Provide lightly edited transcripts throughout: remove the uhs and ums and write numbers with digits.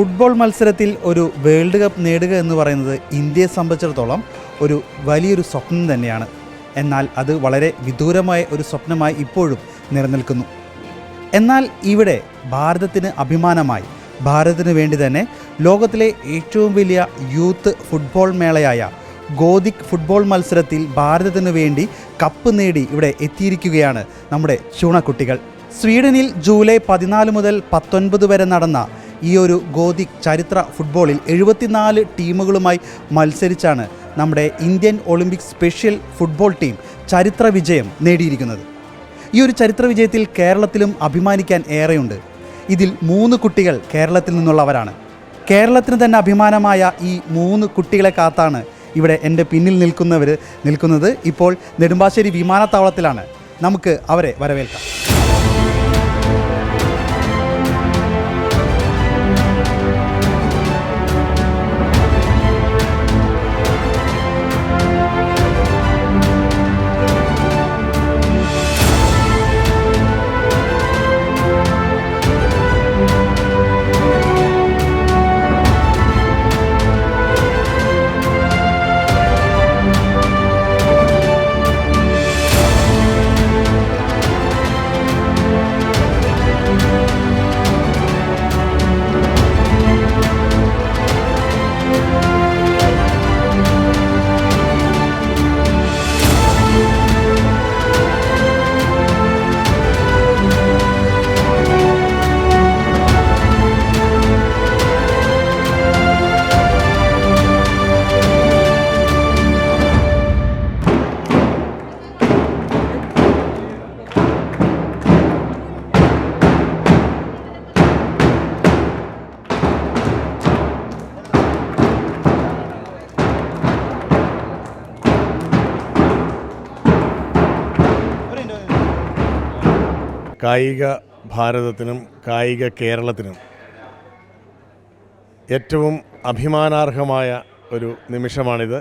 Football മത്സരത്തിൽ ഒരു world cup നേടുക എന്ന് പറയുന്നത് ഇന്ത്യയെ സംബന്ധിച്ചിടത്തോളം ഒരു വലിയൊരു സ്വപ്നം തന്നെയാണ്. എന്നാൽ അത് വളരെ വിദൂരമായ ഒരു സ്വപ്നമായി ഇപ്പോഴും നിലനിൽക്കുന്നു. എന്നാൽ ഇവിടെ ഭാരതത്തിന് അഭിമാനമായി, ഭാരതത്തിന് വേണ്ടി തന്നെ ലോകത്തിലെ ഏറ്റവും വലിയ യൂത്ത് ഫുട്ബോൾ മേളയായ ഗോതിക് ഫുട്ബോൾ മത്സരത്തിൽ ഭാരതത്തിന് വേണ്ടി കപ്പ് നേടി ഇവിടെ എത്തിയിരിക്കുകയാണ് നമ്മുടെ ചൂണക്കുട്ടികൾ. സ്വീഡനിൽ ജൂലൈ 14 മുതൽ 19 വരെ നടന്ന ഈ ഒരു ഗോതിക് ചരിത്ര ഫുട്ബോളിൽ 74 ടീമുകളുമായി മത്സരിച്ചാണ് നമ്മുടെ Indian Olympic special football team ചരിത്ര വിജയം നേടിയിരിക്കുന്നത്. ഈ ഒരു ചരിത്ര വിജയത്തിൽ കേരളത്തിലും അഭിമാനിക്കാൻ ഏറെയുണ്ട്. ഇതിൽ 3 കുട്ടികൾ കേരളത്തിൽ നിന്നുള്ളവരാണ്. കേരളത്തിന് തന്നെ അഭിമാനമായ ഈ 3 കുട്ടികളെ കാത്താണ് ഇവിടെ എൻ്റെ പിന്നിൽ നിൽക്കുന്നത്. ഇപ്പോൾ നെടുമ്പാശ്ശേരി വിമാനത്താവളത്തിലാണ്. നമുക്ക് അവരെ വരവേൽക്കാം. കായിക ഭാരതത്തിനും കായിക കേരളത്തിനും ഏറ്റവും അഭിമാനാർഹമായ ഒരു നിമിഷമാണിത്.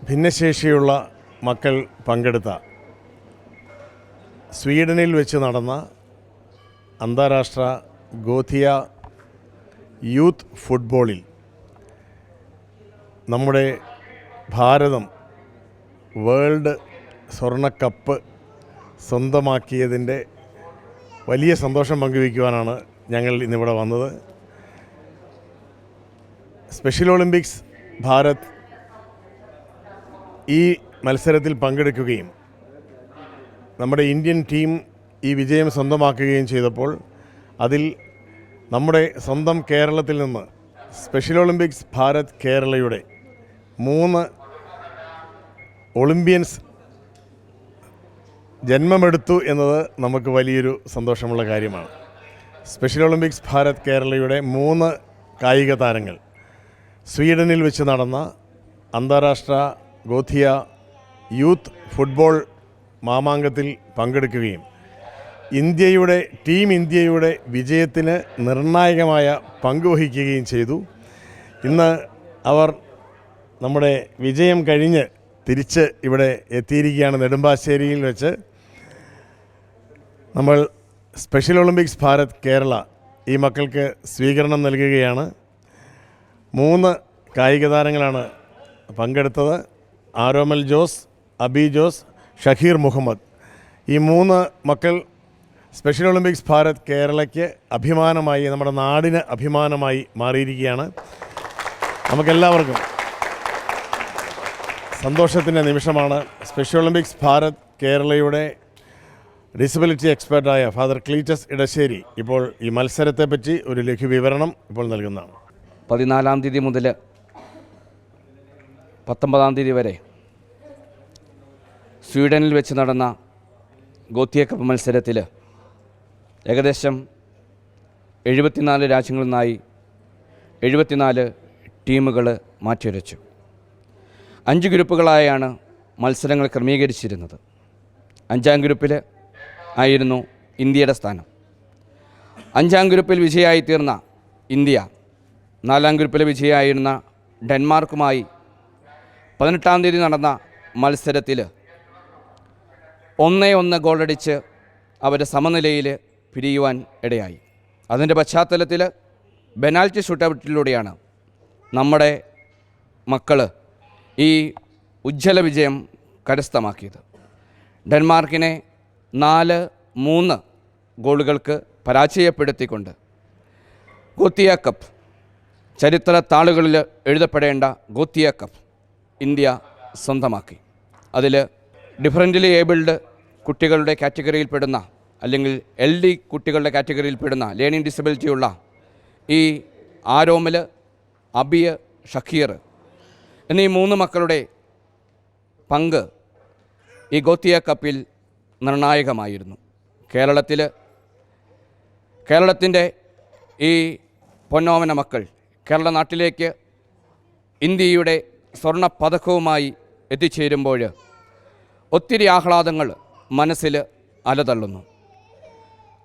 ഭിന്നശേഷിയുള്ള മക്കൾ പങ്കെടുത്ത സ്വീഡനിൽ വെച്ച് നടന്ന അന്താരാഷ്ട്ര ഗോതിയ യൂത്ത് ഫുട്ബോളിൽ നമ്മുടെ ഭാരതം വേൾഡ് സ്വർണ്ണക്കപ്പ് സ്വന്തമാക്കിയതിൻ്റെ വലിയ സന്തോഷം പങ്കുവയ്ക്കുവാനാണ് ഞങ്ങൾ ഇന്നിവിടെ വന്നത്. സ്പെഷ്യൽ ഒളിമ്പിക്സ് ഭാരത് ഈ മത്സരത്തിൽ പങ്കെടുക്കുകയും നമ്മുടെ ഇന്ത്യൻ ടീം ഈ വിജയം സ്വന്തമാക്കുകയും ചെയ്തപ്പോൾ അതിൽ നമ്മുടെ സ്വന്തം കേരളത്തിൽ നിന്ന് സ്പെഷ്യൽ ഒളിമ്പിക്സ് ഭാരത് കേരളയുടെ 3 ഒളിമ്പ്യൻസ് ജന്മമെടുത്തു എന്നത് നമുക്ക് വലിയൊരു സന്തോഷമുള്ള കാര്യമാണ്. സ്പെഷ്യൽ ഒളിമ്പിക്സ് ഭാരത് കേരളയുടെ 3 കായിക താരങ്ങൾ സ്വീഡനിൽ വെച്ച് നടന്ന അന്താരാഷ്ട്ര ഗോതിയ യൂത്ത് ഫുട്ബോൾ മാമാങ്കത്തിൽ പങ്കെടുക്കുകയും ടീം ഇന്ത്യയുടെ വിജയത്തിന് നിർണായകമായ പങ്കുവഹിക്കുകയും ചെയ്തു. ഇന്ന് അവർ നമ്മുടെ വിജയം കഴിഞ്ഞ് തിരിച്ച് ഇവിടെ എത്തിയിരിക്കുകയാണ്. നെടുമ്പാശ്ശേരിയിൽ വെച്ച് നമ്മൾ സ്പെഷ്യൽ ഒളിമ്പിക്സ് ഭാരത് കേരള ഈ മക്കൾക്ക് സ്വീകരണം നൽകുകയാണ്. 3 കായിക താരങ്ങളാണ് പങ്കെടുത്തത്. ആരോമൽ ജോസ്, അബി ജോസ്, ഷഹീർ മുഹമ്മദ്. ഈ 3 മക്കൾ സ്പെഷ്യൽ ഒളിമ്പിക്സ് ഭാരത് കേരളയ്ക്ക് അഭിമാനമായി, നമ്മുടെ നാടിന് അഭിമാനമായി മാറിയിരിക്കുകയാണ്. നമുക്കെല്ലാവർക്കും സന്തോഷത്തിൻ്റെ നിമിഷമാണ്. സ്പെഷ്യൽ ഒളിമ്പിക്സ് ഭാരത് കേരളയുടെ ഡിസബിലിറ്റി എക്സ്പെർട്ടായ ഫാദർ ക്ലീറ്റസ് ഇടശ്ശേരി ഇപ്പോൾ ഈ മത്സരത്തെപ്പറ്റി ഒരു ലഘു വിവരണം ഇപ്പോൾ നൽകുന്നതാണ്. 14-ാം തീയതി മുതൽ 19-ാം തീയതി വരെ സ്വീഡനിൽ വെച്ച് നടന്ന ഗോതിയ കപ്പ് മത്സരത്തിൽ ഏകദേശം 74 രാജ്യങ്ങളിൽ നിന്നായി 74 ടീമുകൾ മാറ്റിവരച്ചു. 5 ഗ്രൂപ്പുകളായാണ് മത്സരങ്ങൾ ക്രമീകരിച്ചിരുന്നത്. 5-ാം ഗ്രൂപ്പിൽ ആയിരുന്നു ഇന്ത്യയുടെ സ്ഥാനം. 5-ാം ഗ്രൂപ്പിൽ വിജയമായിത്തീർന്ന ഇന്ത്യ 4-ാം ഗ്രൂപ്പിൽ വിജയമായിരുന്ന ഡെൻമാർക്കുമായി 18-ാം തീയതി നടന്ന മത്സരത്തിൽ 1-1 ഗോളടിച്ച് അവർ സമനിലയിൽ പിരിയുവാൻ ഇടയായി. അതിൻ്റെ പശ്ചാത്തലത്തിൽ പെനാൽറ്റി ഷൂട്ടൗട്ടിലൂടെയാണ് നമ്മുടെ മക്കൾ ഈ ഉജ്ജ്വല വിജയം കരസ്ഥമാക്കിയത്. ഡെൻമാർക്കിനെ 4-3 ഗോളുകൾക്ക് പരാജയപ്പെടുത്തിക്കൊണ്ട് ഗോത്തിയ കപ്പ്, ചരിത്ര താളുകളിൽ എഴുതപ്പെടേണ്ട ഗോത്തിയ കപ്പ് ഇന്ത്യ സ്വന്തമാക്കി. അതിൽ ഡിഫറൻ്റ്ലി ഏബിൾഡ് കുട്ടികളുടെ കാറ്റഗറിയിൽപ്പെടുന്ന അല്ലെങ്കിൽ LD കുട്ടികളുടെ ലേണിംഗ് ഡിസബിലിറ്റി ഉള്ള ഈ ആരോമൽ, അബിയ, ഷക്കീർ എന്നീ 3 മക്കളുടെ പങ്ക് ഈ ഗോത്തിയ കപ്പിൽ നിർണായകമായിരുന്നു. കേരളത്തിൻ്റെ ഈ പൊന്നോമന മക്കൾ കേരള നാട്ടിലേക്ക് ഇന്ത്യയുടെ സ്വർണ്ണ പതക്കവുമായി എത്തിച്ചേരുമ്പോൾ ഒത്തിരി ആഹ്ലാദങ്ങൾ മനസ്സിൽ അലതള്ളുന്നു.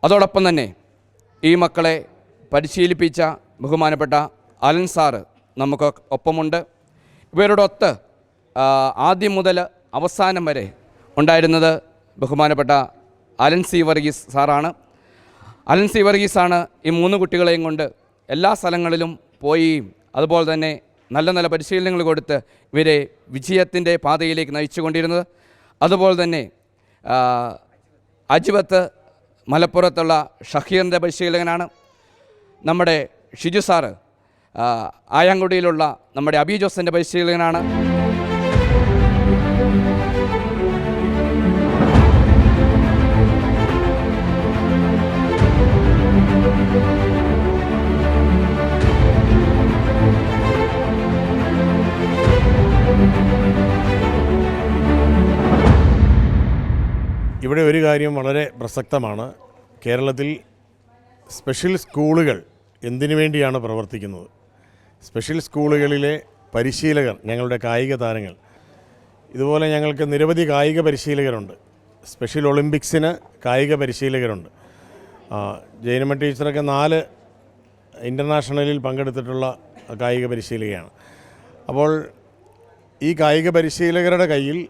അതോടൊപ്പം തന്നെ ഈ മക്കളെ പരിശീലിപ്പിച്ച ബഹുമാനപ്പെട്ട അലൻ സാറ് നമുക്ക് ഒപ്പമുണ്ട്. ഇവരോടൊത്ത് ആദ്യം മുതൽ അവസാനം വരെ ഉണ്ടായിരുന്നത് ബഹുമാനപ്പെട്ട അലൻ സി വർഗീസ് സാറാണ്. അലൻ സി വർഗീസാണ് ഈ 3 കുട്ടികളെയും കൊണ്ട് എല്ലാ സ്ഥലങ്ങളിലും പോയി അതുപോലെ തന്നെ നല്ല നല്ല പരിശീലനങ്ങൾ കൊടുത്ത് ഇവരെ വിജയത്തിൻ്റെ പാതയിലേക്ക് നയിച്ചുകൊണ്ടിരുന്നത്. അതുപോലെ തന്നെ അജ്വത്ത് മലപ്പുറത്തുള്ള ഷഹീറിൻ്റെ പരിശീലകനാണ്. നമ്മുടെ ഷിജു സാറ് ആയാങ്കുടിയിലുള്ള നമ്മുടെ അബി ജോസിൻ്റെ പരിശീലകനാണ്. ഇവിടെ ഒരു കാര്യം വളരെ പ്രസക്തമാണ്. കേരളത്തിൽ സ്പെഷ്യൽ സ്കൂളുകൾ എന്തിനു വേണ്ടിയാണ് പ്രവർത്തിക്കുന്നത്? സ്പെഷ്യൽ സ്കൂളുകളിലെ പരിശീലകർ, ഞങ്ങളുടെ കായിക താരങ്ങൾ, ഇതുപോലെ ഞങ്ങൾക്ക് നിരവധി കായിക പരിശീലകരുണ്ട്. സ്പെഷ്യൽ ഒളിമ്പിക്സിന് കായിക പരിശീലകരുണ്ട്. ജൈനമ്മ ടീച്ചറൊക്കെ 4 ഇൻ്റർനാഷണലിൽ പങ്കെടുത്തിട്ടുള്ള കായിക പരിശീലകയാണ്. അപ്പോൾ ഈ കായിക പരിശീലകരുടെ കയ്യിൽ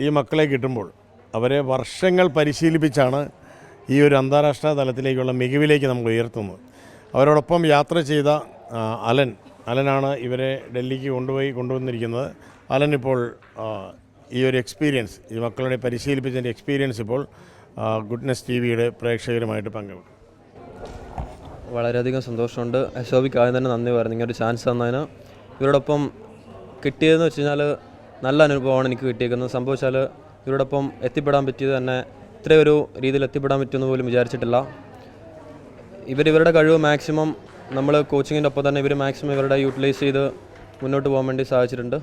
ഈ മക്കളെ കിട്ടുമ്പോൾ അവരെ വർഷങ്ങൾ പരിശീലിപ്പിച്ചാണ് ഈ ഒരു അന്താരാഷ്ട്ര തലത്തിലേക്കുള്ള മികവിലേക്ക് നമുക്ക് ഉയർത്തുന്നത്. അവരോടൊപ്പം യാത്ര ചെയ്ത അലനാണ് ഇവരെ ഡൽഹിക്ക് കൊണ്ടുവന്നിരിക്കുന്നത്. അലൻ ഇപ്പോൾ ഈ ഒരു എക്സ്പീരിയൻസ്, ഈ മക്കളുടെ പരിശീലിപ്പിച്ചതിൻ്റെ എക്സ്പീരിയൻസ് ഇപ്പോൾ ഗുഡ്നെസ് TV-യുടെ പ്രേക്ഷകരുമായിട്ട് പങ്കുവെക്കും. വളരെയധികം സന്തോഷമുണ്ട്. SOBക്ക് ആദ്യം തന്നെ നന്ദി പറഞ്ഞു, ഇങ്ങനൊരു ചാൻസ് തന്നതിന്. ഇവരോടൊപ്പം കിട്ടിയതെന്ന് വെച്ച് കഴിഞ്ഞാൽ നല്ല അനുഭവമാണ് എനിക്ക് കിട്ടിയിരിക്കുന്നത്. സംഭവിച്ചാൽ ഇവരോടൊപ്പം എത്തിപ്പെടാൻ പറ്റിയത് തന്നെ ഇത്രയൊരു രീതിയിൽ എത്തിപ്പെടാൻ പറ്റുമെന്ന് പോലും വിചാരിച്ചിട്ടില്ല. ഇവരുടെ കഴിവ് മാക്സിമം നമ്മൾ കോച്ചിങ്ങിൻ്റെ ഒപ്പം തന്നെ ഇവർ മാക്സിമം ഇവരുടെ യൂട്ടിലൈസ് ചെയ്ത് മുന്നോട്ട് പോകാൻ വേണ്ടി സാധിച്ചിട്ടുണ്ട്.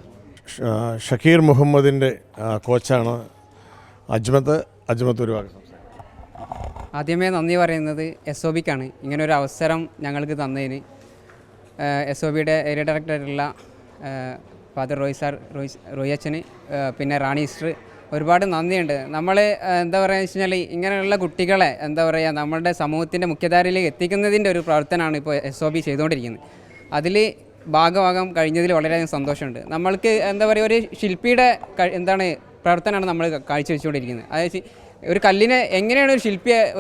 ഷക്കീർ മുഹമ്മദിൻ്റെ കോച്ചാണ് അജ്മത്ത് ഒരു ഭാഗം. ആദ്യമേ നന്ദി പറയുന്നത് SOBക്കാണ് ഇങ്ങനൊരു അവസരം ഞങ്ങൾക്ക് തന്നതിന്. SOBയുടെ ഏരിയ ഡയറക്ടറായിട്ടുള്ള ഫാദർ റോയ് അച്ഛന്, പിന്നെ റാണി സിസ്റ്റർ, ഒരുപാട് നന്ദിയുണ്ട്. നമ്മൾ എന്താ പറയുക വെച്ച് കഴിഞ്ഞാൽ ഇങ്ങനെയുള്ള കുട്ടികളെ എന്താ പറയുക നമ്മളുടെ സമൂഹത്തിൻ്റെ മുഖ്യധാരയിലേക്ക് എത്തിക്കുന്നതിൻ്റെ ഒരു പ്രവർത്തനമാണ് ഇപ്പോൾ SOB ചെയ്തുകൊണ്ടിരിക്കുന്നത്. അതിൽ ഭാഗമാകാൻ കഴിഞ്ഞതിൽ വളരെയധികം സന്തോഷമുണ്ട്. നമ്മൾക്ക് എന്താ പറയുക ഒരു ശില്പിയുടെ പ്രവർത്തനമാണ് നമ്മൾ കാഴ്ചവെച്ചുകൊണ്ടിരിക്കുന്നത്. അതായത് ഒരു കല്ലിനെ എങ്ങനെയാണ്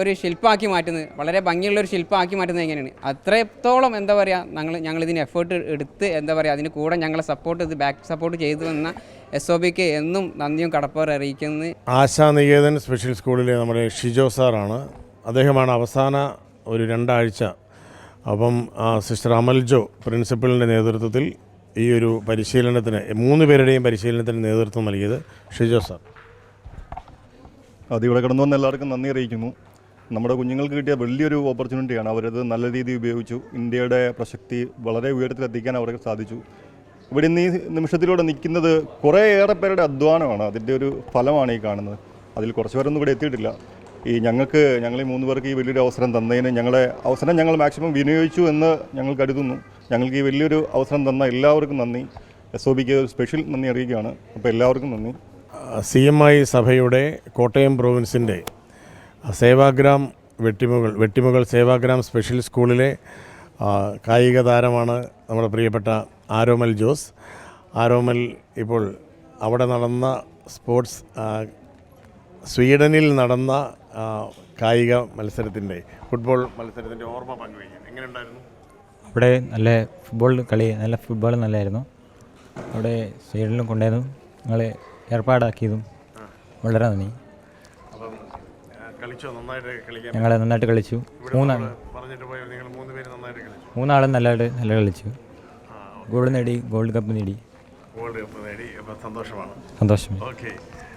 ഒരു ശില്പമാക്കി മാറ്റുന്നത്, വളരെ ഭംഗിയുള്ളൊരു ശില്പമാക്കി മാറ്റുന്നത് എങ്ങനെയാണ്, അത്രത്തോളം എന്താ പറയുക ഞങ്ങളിതിന് എഫേർട്ട് എടുത്ത് എന്താ പറയുക അതിന് കൂടെ ഞങ്ങളെ ബാക്ക് സപ്പോർട്ട് ചെയ്തു വന്ന SOBക്ക് എന്നും നന്ദിയും കടപ്പാടും അറിയിക്കുന്നത്. ആശാനികേതൻ സ്പെഷ്യൽ സ്കൂളിലെ നമ്മുടെ ഷിജോ സാറാണ്. അദ്ദേഹമാണ് അവസാന ഒരു 2 ആഴ്ച അപ്പം സിസ്റ്റർ അമൽജോ പ്രിൻസിപ്പലിൻ്റെ നേതൃത്വത്തിൽ ഈ ഒരു പരിശീലനത്തിന് 3 പേരുടെയും പരിശീലനത്തിന് നേതൃത്വം നൽകിയത് ഷിജോ സാർ. അതിവിടെ കടന്നു വന്ന എല്ലാവർക്കും നന്ദി അറിയിക്കുന്നു. നമ്മുടെ കുഞ്ഞുങ്ങൾക്ക് കിട്ടിയ വലിയൊരു ഓപ്പർച്യൂണിറ്റിയാണ്. അവരത് നല്ല രീതിയിൽ ഉപയോഗിച്ചു. ഇന്ത്യയുടെ പ്രസക്തി വളരെ ഉയരത്തിലെത്തിക്കാൻ അവർക്ക് സാധിച്ചു. ഇവിടെ ഇന്ന് ഈ നിമിഷത്തിലൂടെ നിൽക്കുന്നത് കുറേയേറെ പേരുടെ അധ്വാനമാണ്. അതിൻ്റെ ഒരു ഫലമാണ് ഈ കാണുന്നത്. അതിൽ കുറച്ച് പേരൊന്നും ഇവിടെ എത്തിയിട്ടില്ല. ഞങ്ങൾ ഈ 3 പേർക്ക് ഈ വലിയൊരു അവസരം തന്നതിന് ഞങ്ങൾ മാക്സിമം വിനിയോഗിച്ചു എന്ന് ഞങ്ങൾ കരുതുന്നു. ഞങ്ങൾക്ക് ഈ വലിയൊരു അവസരം തന്ന എല്ലാവർക്കും നന്ദി. SOBക്ക് സ്പെഷ്യൽ നന്ദി അറിയിക്കുകയാണ്. അപ്പോൾ എല്ലാവർക്കും നന്ദി. CMI സഭയുടെ കോട്ടയം പ്രോവിൻസിൻ്റെ സേവാഗ്രാം വെട്ടിമുകൾ സേവാഗ്രാം സ്പെഷ്യൽ സ്കൂളിലെ കായിക താരമാണ് നമ്മുടെ പ്രിയപ്പെട്ട ആരോമൽ ജോസ്. ആരോമൽ ഇപ്പോൾ അവിടെ നടന്ന സ്വീഡനിൽ നടന്ന കായിക മത്സരത്തിൻ്റെ ഫുട്ബോൾ മത്സരത്തിൻ്റെ ഓർമ്മ പങ്കുവയ്ക്കും. എങ്ങനെയുണ്ടായിരുന്നു? അവിടെ നല്ല ഫുട്ബോൾ നല്ലതായിരുന്നു. അവിടെ സ്റ്റേഡിയത്തിലും കൊണ്ടുവന്നു ഞങ്ങൾ ഏർപ്പാടാക്കിയതും വളരെ നന്ദി. അപ്പം കളിച്ചോ? നന്നായിട്ട് കളിക്കാൻ ഞങ്ങൾ നന്നായിട്ട് കളിച്ചു. പറഞ്ഞിട്ട് പോയോ? നിങ്ങൾ 3 പേര് നന്നായിട്ട് കളിച്ചു. 3 ആളും നല്ല കളിച്ചു. ഗോൾഡ് നേടി, ഗോൾഡ് കപ്പ് നേടി. അപ്പോൾ സന്തോഷമാണ്. സന്തോഷം. ഓക്കെ.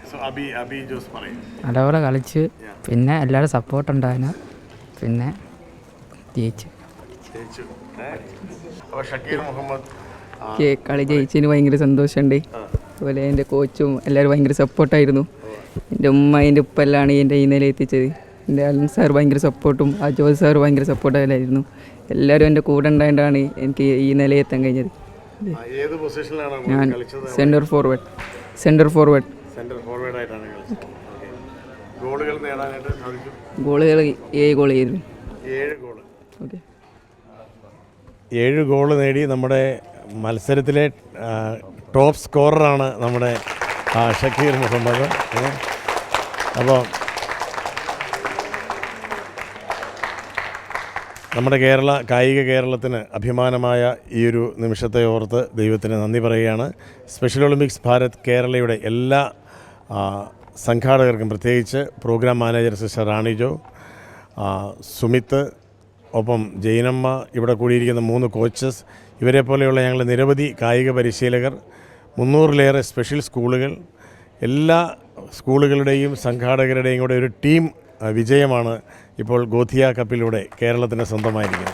സോ അബി ജോസ് പറയും. നല്ലപോലെ കളിച്ച്, പിന്നെ എല്ലാവരും സപ്പോർട്ട് ഉണ്ടായിരുന്നു, പിന്നെ ജയിച്ചു. അപ്പോൾ ഷക്കീർ മുഹമ്മദ് കളി ജയിച്ചതിന് ഭയങ്കര സന്തോഷമുണ്ട്. അതുപോലെ എൻ്റെ കോച്ചും എല്ലാവരും ഭയങ്കര സപ്പോർട്ടായിരുന്നു. എൻ്റെ ഉമ്മ എൻ്റെ ഉപ്പെല്ലാം എൻ്റെ ഈ നില എത്തിച്ചത്. എൻ്റെ അലൻ സാർ ഭയങ്കര സപ്പോർട്ടും അജോദ് സാർ ഭയങ്കര സപ്പോർട്ടായിരുന്നു. എല്ലാവരും എൻ്റെ കൂടെ ഉണ്ടായതുകൊണ്ടാണ് എനിക്ക് ഈ നിലയെത്താൻ കഴിഞ്ഞത്. ഏത് പൊസിഷനിലാണ് ഞാൻ കളിച്ചത്? സെൻറ്റർ ഫോർവേഡ് സെൻറ്റർ ഫോർവേഡായിട്ടാണ് കളിച്ചത്. ഗോളുകൾ നേടാനായിട്ട് സാധിച്ചു. ഗോളുകൾ 7 ഗോൾ ചെയ്തു. 7 ഗോൾ. ഓക്കെ, 7 ഗോൾ നേടി നമ്മുടെ മത്സരത്തിലെ ടോപ്പ് സ്കോററാണ് നമ്മുടെ ഷക്കീർ മുഹമ്മദ്. അപ്പോൾ നമ്മുടെ കായിക കേരളത്തിന് അഭിമാനമായ ഈ ഒരു നിമിഷത്തെ ഓർത്ത് ദൈവത്തിന് നന്ദി പറയുകയാണ്. സ്പെഷ്യൽ ഒളിമ്പിക്സ് ഭാരത് കേരളയുടെ എല്ലാ സംഘാടകർക്കും, പ്രത്യേകിച്ച് പ്രോഗ്രാം മാനേജർ സിസ്റ്റർ റാണി ജോ, സുമിത്ത്, ഒപ്പം ജൈനമ്മ, ഇവിടെ കൂടിയിരിക്കുന്ന 3 കോച്ചസ്, ഇവരെ പോലെയുള്ള ഞങ്ങൾ നിരവധി കായിക പരിശീലകർ, 300-ലേറെ സ്പെഷ്യൽ സ്കൂളുകൾ, എല്ലാ സ്കൂളുകളുടെയും സംഘാടകരുടെയും കൂടെ ഒരു ടീം വിജയമാണ് ഇപ്പോൾ ഗോഥിയ കപ്പിലൂടെ കേരളത്തിന് സ്വന്തമായിരിക്കുന്നത്.